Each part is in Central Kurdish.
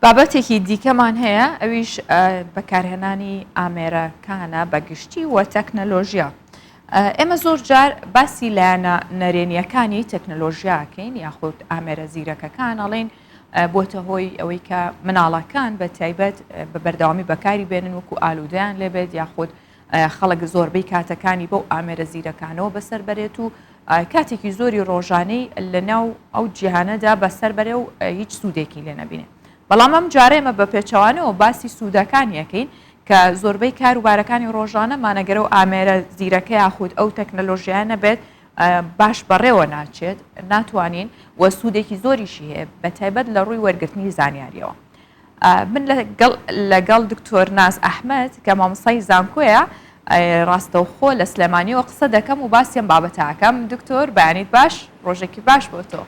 بابەتێکی دیکەمان هەیە ئەویش بەکارهێنانی ئامێرەکانە بەگشتی و تەکنەلۆژیا. ئێمە زۆر جار باسی لایەنە نەرێنیەکانی تەکنەلۆژیاکەین یاخود ئامێرە زیرەکەکان ئەڵێن بۆتە هۆی ئەوەی کە مناڵەکان بە تایبەت بە بەردەوامی بەکاری بێنن وەکو ئالوودەیان لێبێت یاخود خەڵک زۆربەی کاتەکانی بەو ئامێرە زیرەکانەوە بەسەر بەرێت و کاتێکی زۆری ڕۆژانەی لەناو ئەو جیهانەدا بەسەر بەرێ و هیچ سوودێکی لێ نەبینێ. بەڵام ئەم جارێمە بە پێچەوانەوە باسی سوودەکانیەکەین کە زۆربەی کاروبارەکانی ڕۆژانەمانەگەرە و ئامێرە زیرەکە یاخود ئەو تەکنەلۆژیانە بێت باش بەڕێوە ناچێت ناتوانین وە سوودێکی زۆریشی هەیە بە تایبەت لە ڕووی وەرگرتنی زانیاریەوە. من لەگەڵ دکتۆر ناز ئەحمەد کە مامۆستای زانکۆیە ڕاستەوخۆ لە سلێمانیەوە قسە دەکەم و باسیەم بابەتەکەم. دکتۆر بەیانیت باش، ڕۆژێکی باش بۆ تۆ.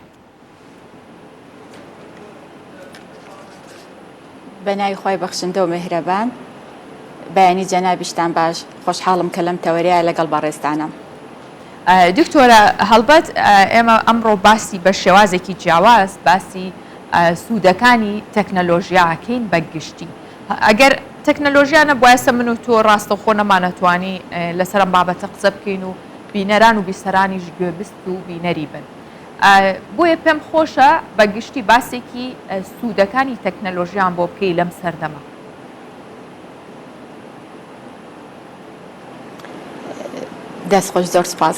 بەناوی خۆی بەخشندە و مهرەبان، بەیانی جەنابیشتان باش، خۆشحاڵم کە لەم تەوەریایە لەگەڵ بەڕێستانم. دکتۆرە هەڵبەت ئێمە ئەمڕۆ باسی بە شێوازێکی جیاواز باسی سوودەکانی تەکنەلۆژیاکەین بەگشتی. ئەگەر تەکنەلۆژیا نەبوایسە من و تۆ ڕاستەوخۆ نەمانەتوانی لەسەر ئەم بابەتە قسە بکەین و بینەران و بیسەرانیش گوێبست و بینەری بن. بۆیە پێم خۆشە بەگشتی باسێکی سوودەکانی تەکنەلۆژیان بۆ بکەی لەم سەردەما. دەستخۆش، زۆر سپاس.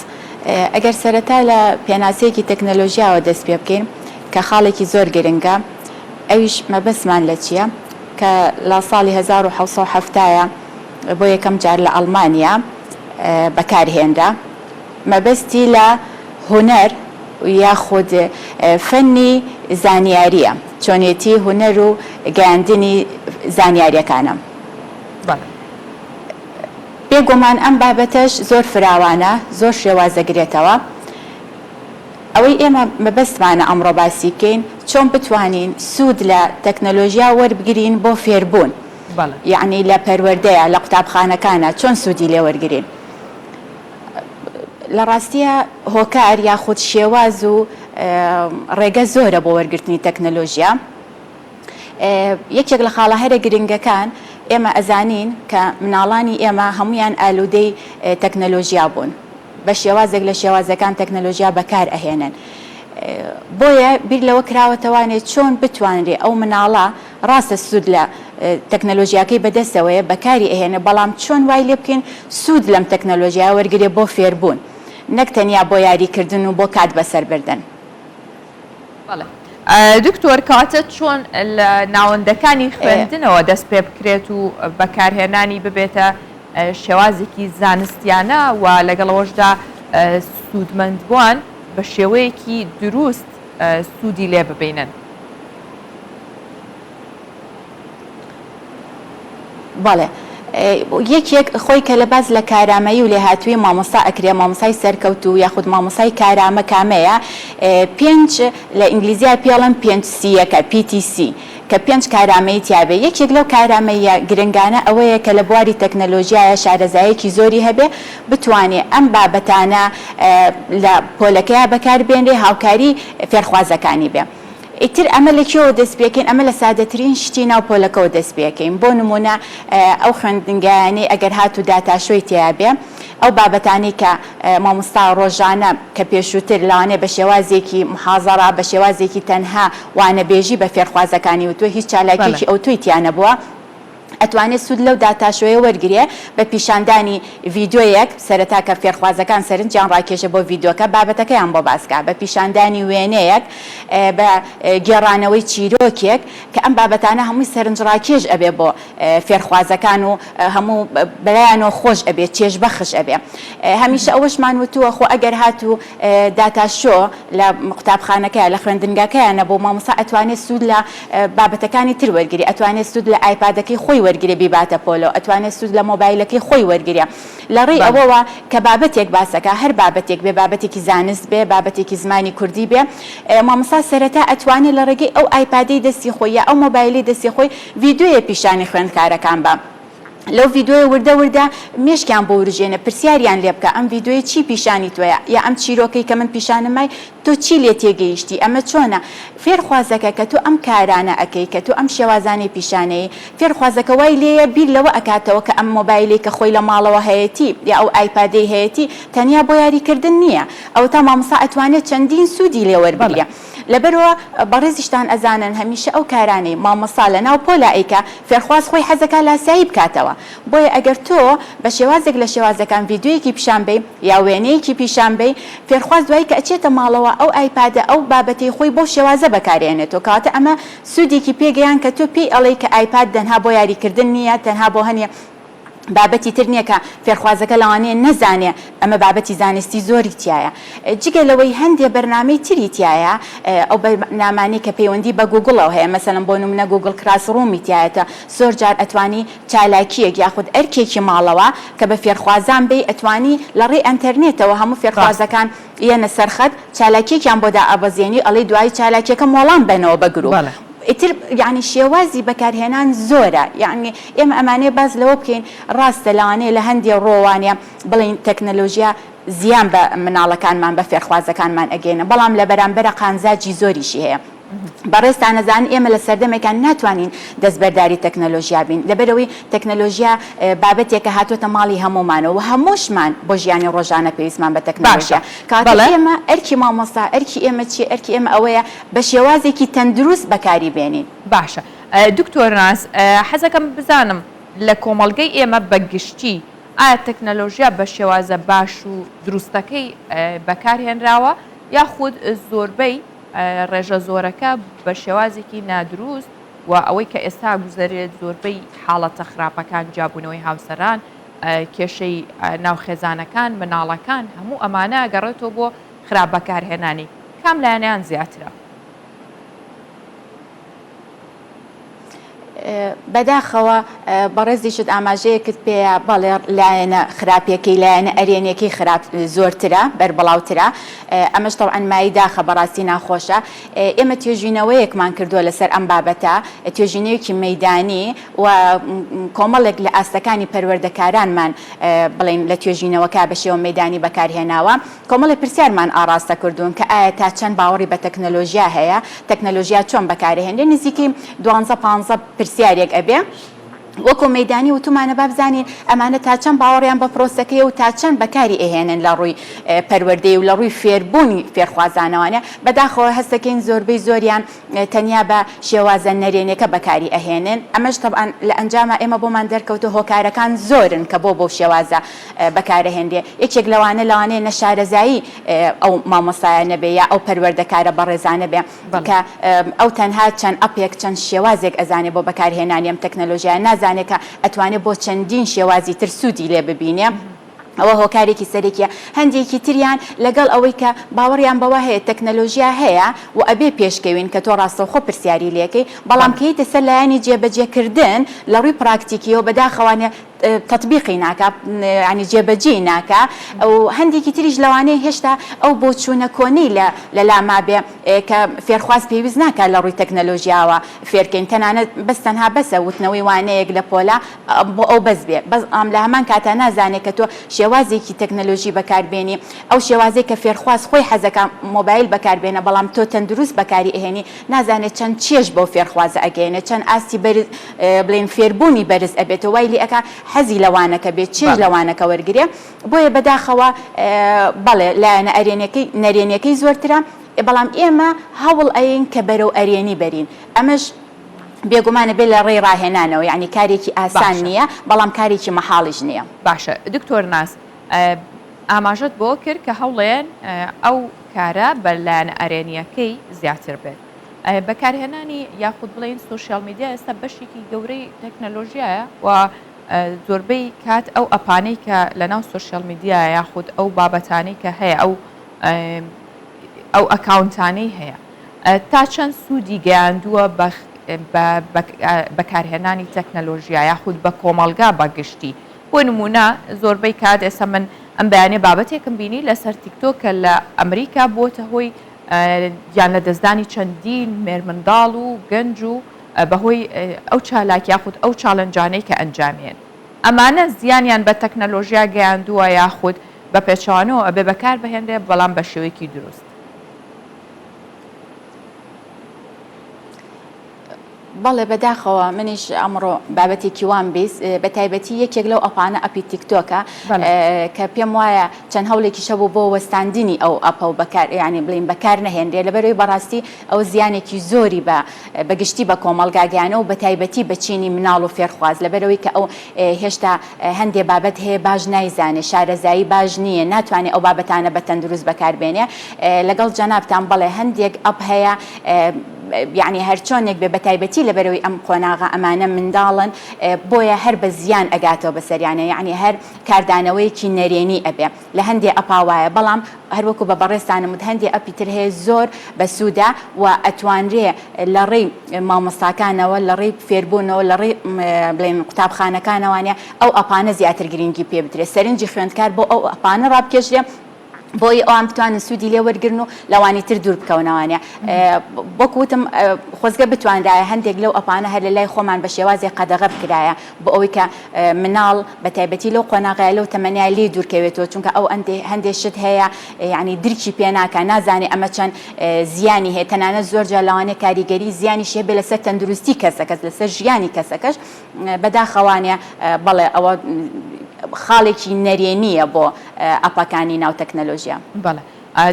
ئەگەر سەرەتا لە پێناسەیەکی تەکنەلۆژیاوە دەست پێ بکەین کە خاڵێکی زۆر گرنگە، ئەویش مەبەستمان لە چییە؟ کە لە ساڵی 1970 بۆ یەکەم جار لە ئەڵمانیا بەکارهێنرا. مەبەستی لە هونەر یاخود فەنی زانیاریە، چۆنێتی هونەر و گەیاندنی زانیاریەکانە. بێگومان ئەم بابەتەش زۆر فراوانە، زۆر شێوازەگرێتەوە. ئەوەی ئێمە مەبەستمانە ئەمڕۆ باسی بکەین چۆن بتوانین سوود لە تەکنەلۆژیا وەربگرین بۆ فێربوون، یعنی لە پەروەردەیە لە قوتابخانەکانە چۆن سوودی لێ وەرگرین. لە ڕاستیە هۆکار یاخود شێواز و ڕێگە زۆرە بۆ وەرگرتنی تەکنەلۆژیا. یەکێک لە خاڵەهەرە گرنگەکان ئێمە ئەزانین کە مناڵانی ئێمە هەمویان ئالوودەی تەکنەلۆژیا بوون، بە شێوازێک لە شێوازەکان تەکنەلۆژیا بەکار ئەهێنن. بۆیە بیر لەوە کراوەتەوانێت چۆن بتوانرێ ئەو مناڵە ڕاستە سوود لە تەکنەلۆژیاکەی بەدەستەوەیە بەکاری ئەهێنە، بەڵام چۆن وای لێ بکەین سوود لەم تەکنەلۆژیا وەرگرێ بۆ فێربوون، نەک تەنیا بۆ یاریکردن و بۆ کات بەسەر بردن. دکتۆر کاتە چۆن لە ناوەندەکانی خوێندنەوە دەست پێ بکرێت و بەکارهێنانی ببێتە شێوازێکی زانستیانە و لەگەڵەوەشدا سوودمەندبووان بە شێوەیەکی دروست سوودی لێ ببینن. بەڵێ، یەکێک خۆی کە لە باز لە کارامەیی و لێهاتووی مامۆستا ئەکرێ، مامۆسای سەرکەوت و یاخود مامۆسای کارامە کامەیە، 5 لە ئینگلیزیە پێڵم 5C PTC کە 5 کارامەی تیابێ. یەکێک لەو کارامەیە گرنگانە ئەوەیە کە لە بواری تەکنەلۆژیایە شارەزایەکی زۆری هەبێ بتوانێ ئەم بابەتانە لە پۆلەکەیە بەکاربێنرێ، هاوکاری فێرخوازەکانی بێ. ئیتر ئەمە لەکێوە دەست پێکەین، ئەمە لە سادەترین شتی ناو پۆلەکەەوە دەست پێکەین. بۆ نمونە ئەو خوێندنگایانەی ئەگەر هاتو داتاشۆی تیابێ، ئەو بابەتانی کە مامۆستا ڕۆژانە کە پێشووتر لەوانێ بە شێوازێکی محازەڕا بە شێوازێکی تەنها وانەبێژی بە فێرخوازەکانی وتوە هیچ چالاکێکی ئەو توی تیانە بووە، ئەتوانێت سوود لەو داتاشۆیە وەرگێ بە پیشاندانی ڤیدۆیەک سەرەتا کە فێرخوازەکان سەرنجیان ڕاکێشە بۆ ڤیدۆکە بابەتەکەیان بۆ باسکە، بە پیشاندانی وێنەیەک، بە گێڕانەوەی چیرۆکێک کە ئەم بابەتانە هەمووی سەرنج ڕاکێش ئەبێ بۆ فێرخوازەکان و هەموو بەلایانەوە خۆش ئەبێ، چێژ بەخش ئەبێ. هەمیشە ئەوەشمان وتووە خۆ ئەگەر هاتوو داتاشۆ لە قوتابخانەکەیە لە خوێندنگاکەیانە بۆ مامۆستا ئەتوانێت سوود لە بابەتەکانی تر وەرگری، ئەتوانێت سوود لە ئایپادەکەی خۆی وەرگێ بیباتە پۆلۆ، ئەتوانێت سوود لە مۆبایلەکەی خۆی وەرگێ. لە ڕێی ئەوەوە کە بابەتێک باسەکە، هەر بابەتێک بێ، بابەتێکی زانست بێ، بابەتێکی زمانی کوردی بێ، مامۆستا سەرەتا ئەتوانێت لە ڕێگەی ئەو ئایپادەی دەستی خۆی یا ئەو مۆبایلی دەستی خۆی ڤیدۆیە پیشانی خوێندکارەکان بە لەو ڤیددیۆی وردە مێشکیان بۆ وروژێنە پرسیاریان لێ بکە ئەم ڤیددیۆی چی پیشانی تۆیە یا ئەم چیرۆکەی کە من پیشانمای تۆ چی لێ تێگەیشتی ئەمە چۆنە فێرخوازەکە کە تۆ ئەم کارانە ئەەکەی کە تۆ ئەم شێوازانی پیشانەی فێرخوازەکە وای لێە بیر لەوە ئەکاتەوە کە ئەم مۆبایلی کە خۆی لە ماڵەوە هەیەی یا ئەو ئایپادەی هەیەی تەنیا بۆ یاریکردن نییە ئەو تا مامۆستا ئەتوانێت چەندین سوودی لێوەربگرە لەبەرەوە بەڕێزیشتان ئەزانن هەمیشە ئەو کارانەی مامۆستا لە ناو پۆلائیکە فێرخواز خۆی حەزەکە لاسایی بکاتەوە بۆیە ئەگەر تۆ بە شێوازێک لە شێوازەکان ڤیددیۆیەکی پیشان بێ یا وێنەیەکی پیشان بێ فێرخواز دوایی کە ئەچێتە ماڵەوە ئەو ئایپادە ئەو بابەتی خۆی بۆ شێوازە بەکارێنێتەوە کاتە ئەمە سوودێکی پێگەیان کە تۆ پێی ئەڵێ کە ئایپاد تەنها بۆ یاریکردن نییە تەنها بۆ هەنیە بابەتی تر نییە کە فێرخوازەکە لەوانەیە نەزانێ ئەمە بابەتی زانستی زۆری تایە جگە لەوەی هەندێک بەرنامەی تری تایە ئەو بەرنامانی کە پەیوەندی بە گوگڵەوە هەیە مەسەلەن بۆ نمونە گوگڵ کلاسڕومی تایەتە زۆر جار ئەتوانی چالاکیەک یاخود ئەرکێکی ماڵەوە کە بە فێرخوازان بێ ئەتوانی لە ڕێی ئەنتەرنێتەوە هەموو فێرخوازەکان یەنە سەرخەت چالاکیێکیان بۆدا ئەبەزێنی ئەڵێ دوای چالاکیەکە مۆڵان بنەوە بەگرۆ ئیتر یعنی شێوازی بەکارهێنان زۆرە یعنی ئێمە ئەمانەیە باز لەوە بکەین ڕاستە لەوانەیە لە هەندێک ڕۆوانە بڵین تەکنەلۆژیا زیان بە مناڵەکانمان بە فێرخوازەکانمان ئەگەینە بەڵام لە بەرامبەرە قانزاجی زۆریشی هەیە بەڕێستان نەزان ئێمە لە سەردەمێکان ناتوانین دەستبەرداری تەکنەلۆژیا بین لەبەرەوەی تەکنەلۆژیا بابەتێکە هاتوۆتە ماڵی هەمومانەوە هەمووشمان بۆ ژیانی ڕۆژانە پێویستمان بە تەکنەلۆژیا کاتە ئێمە ئەرکی مامۆستا ئەرکی ئێمە چی ئەرکی ئێمە ئەوەیە بە شێوازێکی تەندروست بەکاری بێنین باشە دکتۆر ناس حەزەکەم بزانم لە کۆمەڵگەی ئێمە بەگشتی ئایا تەکنەلۆژیا بە شێوازە باش و دروستەکەی بەکارهێنراوە یاخود زۆربەی ڕێژە زۆرەکە بە شێوازێکی نادروست و ئەوەی کە ئێستا گوزارێت زۆربەی حاڵەتە خراپەکان جابوونەوەی هاوسەران کێشەی ناوخێزانەکان مناڵەکان هەموو ئەمانە گەڕێتەوە بۆ خراپ بەکارهێنانی کام لایەنیان زیاترە بەداخەوە بەڕێزیشت ئاماژەیەکت پێەیە بەڵێ لایەنە خراپیەکەی لایەنە ئەرێنیەکەی خراپ زۆرترە بەربڵاوترە ئەمەش تەوعەن مای داخە بەڕاستی ناخۆشە ئێمە توێژینەوەیەکمان کردووە لەسەر ئەم بابەتە توێژینەیەکی مەیدانی و کۆمەڵێک لە ئاستەکانی پەروەردەکارانمان بڵین لە توێژینەوەکە بە شێوە مەیدانی بەکارهێناوە کۆمەڵی پرسیارمان ئاراستە کردوون کە ئایا تا چەند باوەڕی بە تەکنەلۆژیا هەیە تەکنەلۆژیا چۆن بەکارهێنێ نزیکەی 12-15 پرسیارێک ئەبێ وەکو مەیدانی وتمانە بابزانین ئەمانە تا چەند باوەڕیان بە پرۆسەکەی و تا چەند بەکاری ئەهێنن لە ڕووی پەروەردەی و لە ڕووی فێربوونی فێرخوازانەوەنە بەداخەوە هەستەکەین زۆربەی زۆریان تەنیا بە شێوازە نەرێنەکە بەکاری ئەهێنن ئەمەش تەبعاً لە ئەنجامە ئێمە بۆمان دەرکەوتە هۆکارەکان زۆرن کە بۆ شێوازە بەکارەهێندێ یەکێک لەوانەیە نەشارەزایی ئەو مامۆستایە نەبێ یا ئەو پەروەردەکارە بەڕێزانە بێ کە ئەو تەنها چەند ئەپێک چەند شێوازێک ئەزانێ بۆ بەکارهێنانی ئەم تەکنەلۆژیا زانێکە ئەتوانێت بۆ چەندین شێوازی تر سوودی لێ ببینێ ئەوە هۆکارێکی سەرێکیە هەندێکی تریان لەگەڵ ئەوەی کە باوەڕیان بەوە هەیە تەکنەلۆژیا هەیە و ئەبێ پێشکەوین کە تۆ ڕاستەوخۆ پرسیاری لێکەی بەڵام کەیتە سەر لایەنی جێبەجێکردن لە ڕووی پراکتیکیەوە بەداخەوانێ تطبیقی ناکە ینی جێبەجێ ناکە ئەو هەندێکی تریش لەوانەیە هێشتا ئەو بۆ چوونە کۆنەی لە لاما بێ کە فێرخواز پێویست ناکات لە ڕووی تەکنەلۆژیاوە فێرکەین تەنانەت بەستەنها بەسە وتنەوەی وانەیەک لە پۆلا بۆ ئەو بەس بێ بەس ئەم لە هەمان کاتە نازانێت کە تۆ شێوازێکی تەکنەلۆژی بەکاربێنی ئەو شێوازێک کە فێرخواز خۆی حەزەکە مۆبایل بەکاربێنە بەڵام تۆ تەندروست بەکاری ئەهێنی نازانێت چەند چێژ بۆ فێرخوازە ئەگەێنێت چەند ئاستی بەرز بڵێن فێربوونی بەرز ئەبێتەوە وای لێ ئەکا حەزی لەوانەکە بێت چێژ لەوانەکە وەرگێ بۆیە بەداخەوە بەڵێ لایەنە نەرێنیەکەی زۆرترە بەڵام ئێمە هەوڵ ئەین کە بەرەو ئەرێنی بەرین ئەمەش بێگومانە بێ لە ڕێی ڕاهێنانەوە یعنی کارێکی ئاسان نییە بەڵام کارێکی مەحاڵیش نییە باشە دکتۆر ناس ئاماژەت بۆ کرد کە هەوڵێن ئەو کارە بە لایەنە ئەرێنیەکەی زیاتر بێت بەکارهێنانی یاخود بڵێن سوشیال میدیا ئێستا بەشێکی گەورەی تەکنەلۆژیایە و زۆربەی کات ئەو ئەپانەی کە لە ناو سوشیال میدیا یاخود ئەو بابەتانەی کە هەیە ئەو ئەکاونتانەی هەیە تا چەند سوودی گەیاندووە بەکارهێنانی تەکنەلۆژیا یاخود بە کۆمەڵگا بەگشتی بۆ نمونە زۆربەی کات ئێستا من ئەم بەیانێ بابەتێکم بینی لەسەر تیکتۆکە لە ئەمریکا بۆتە هۆی گیان لە دەستدانی چەندین مێرمنداڵ و گەنج و بەهۆی ئەو چالاک یاخود ئەو چاڵنجانەی کە ئەنجامێن ئەمانە زیانیان بە تەکنەلۆژیا گەیاندووە یاخود بە پێچوانەوە ئەبێ بەکار بهێنرێ بەڵام بە شێوەیەکی دروست. بەڵێ بەداخەوە منیش ئەمڕۆ بابەتێکی وان بیست بە تایبەتی یەکێک لەو ئەپانە ئەپی تیکتۆکە کە پێم وایە چەند هەوڵێکی شەبوو بۆ وەستاندنی ئەو ئەپە و بەکار ینی بڵین بەکار نەهێنرێ لەبەرەوەی بەڕاستی ئەو زیانێکی زۆری بەگشتی بە کۆمەڵگاگیانە و بە تایبەتی بە چینی مناڵ و فێرخواز لەبەرەوەی کە ئەو هێشتا هەندێک بابەت هەیە باش نایزانێ شارەزایی باش نییە ناتوانێت ئەو بابەتانە بە تەندروست بەکاربێنێ لەگەڵ جەنابتان بڵێ هەندێک ئەپ هەیە یعنی هەرچۆنێک بێ بە تایبەتی لەبەرەوەی ئەم قۆناغا ئەمانە منداڵن بۆیە هەر بە زیان ئەگاتەوە بەسەریانە یعنی هەر کاردانەوەیەکی نەرێنی ئەبێ لە هەندێک ئەپاوایە بەڵام هەروەکو بە بەڕێستانمت هەندێک ئەپی تر هەیە زۆر بە سوودا و ئەتوانرێ لە ڕێی مامۆستاکانەوە لە ڕێی فێربوونەوە لە ڕێی بڵێن قوتابخانەکانەوانە ئەو ئەپانە زیاتر گرنگی پێ بدرێت سەرنجی خوێندکار بۆ ئەو ئەپانە ڕابکێشرێ بۆی ئەوان بتوانن سوودی لێ وەرگرن و لەوانی تر دوور بکەونەوانێ بۆکوتم خۆزگە بتوانرایە هەندێک لەو ئەپانە هەر لە لای خۆمان بە شێوازی قەدەغە بکرایە بۆ ئەوەی کە مناڵ بە تایبەتی لەو قۆناغای لەو تەمەنای لێ دوورکەوێتەوە چونکە ئەو هەندێک شت هەیە یعنی درکی پێ ناکە نازانێ ئەمە چەند زیانی هەیە تەنانەت زۆرجار لەوانەیە کاریگەری زیانیش هەیە بێ لەسەر تەندروستی کەسەکەس لەسەر ژیانی کەسەکەش بەداخەوانێ بەڵێ ئەوە خاڵێکی نەرێنیە بۆ ئەپەکانی ناو تەکنەلۆژیا. بەڵێ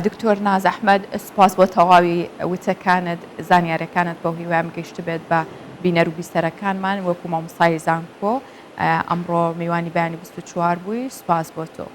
دکتۆر ناز ئەحمەد سپاس بۆ تەواوی وتەکانت زانیاریەکانت بۆ هیوام گەیشت بێت بە بینەر و بیستەرەکانمان وەکو مامۆستای زانکۆ ئەمڕۆ میوانی بەیانی 24 بووی سپاس بۆ تۆ.